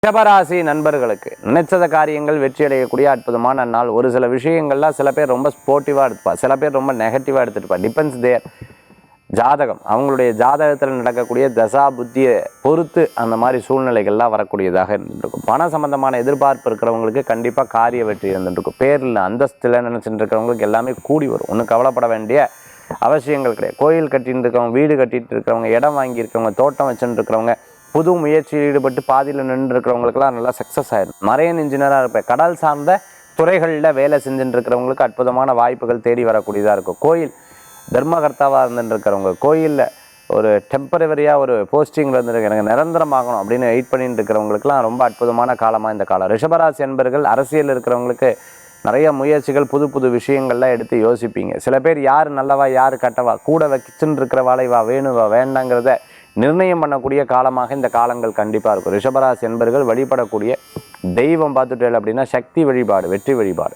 ரிஷபராசி நண்பர்களுக்கு நினைச்சத காரியங்கள் வெற்றி அடையக்கூடிய அற்புதமான நாள். ஒரு சில விஷயங்கள்லாம் சில பேர் ரொம்ப ஸ்போர்ட்டிவாக எடுத்துப்பா, சில பேர் ரொம்ப நெகட்டிவாக எடுத்துட்டுப்பா. டிபெண்ட்ஸ் தேர் ஜாதகம், அவங்களுடைய ஜாதகத்தில் நடக்கக்கூடிய தசா புத்தியை பொறுத்து அந்த மாதிரி சூழ்நிலைகள்லாம் வரக்கூடியதாக இருந்துருக்கும். பண சம்பந்தமான எதிர்பார்ப்பு இருக்கிறவங்களுக்கு கண்டிப்பாக காரிய வெற்றி இருந்துருக்கும். பேரில் அந்தஸ்தில் நினச்சிட்டு இருக்கிறவங்களுக்கு எல்லாமே கூடி வரும். ஒன்றும் கவலைப்பட வேண்டிய அவசியங்கள் கிடையாது. கோயில் கட்டின்னு இருக்கிறவங்க, வீடு கட்டிட்டு இருக்கிறவங்க, இடம் வாங்கியிருக்கிறவங்க, தோட்டம் வச்சுட்டு இருக்கிறவங்க, புது முயற்சியில் ஈடுபட்டு பாதியில் நின்று இருக்கிறவங்களுக்கெல்லாம் நல்லா சக்ஸஸ் ஆயிடும். மரைன் இன்ஜினியராக இருப்பேன், கடல் சார்ந்த துறைகளில் வேலை செஞ்சுட்டு இருக்கிறவங்களுக்கு அற்புதமான வாய்ப்புகள் தேடி வரக்கூடியதாக இருக்கும். கோயில் தர்மகர்த்தாவாக இருந்துட்டு இருக்கிறவங்க, கோயிலில் ஒரு டெம்பரவரியாக ஒரு போஸ்டிங்கில் இருந்துருக்கு, எனக்கு நிரந்தரமாகணும் அப்படின்னு வெயிட் பண்ணிட்டு இருக்கிறவங்களுக்குலாம் ரொம்ப அற்புதமான காலமாக இந்த காலம். ரிஷபராசி என்பர்கள் அரசியல் இருக்கிறவங்களுக்கு நிறைய முயற்சிகள், புது புது விஷயங்கள்லாம் எடுத்து யோசிப்பீங்க. சில பேர் யார் நல்லவா யார் கட்டவா, கூட வச்சுன்னு இருக்கிற வாழைவா வேணுவா வேண்டாங்கிறத நிர்ணயம் பண்ணக்கூடிய காலமாக இந்த காலங்கள் கண்டிப்பாக இருக்கும். ரிஷபராசி என்பர்கள் வழிபடக்கூடிய தெய்வம் பார்த்துட்டேன் அப்படின்னா சக்தி வழிபாடு, வெற்றி வழிபாடு.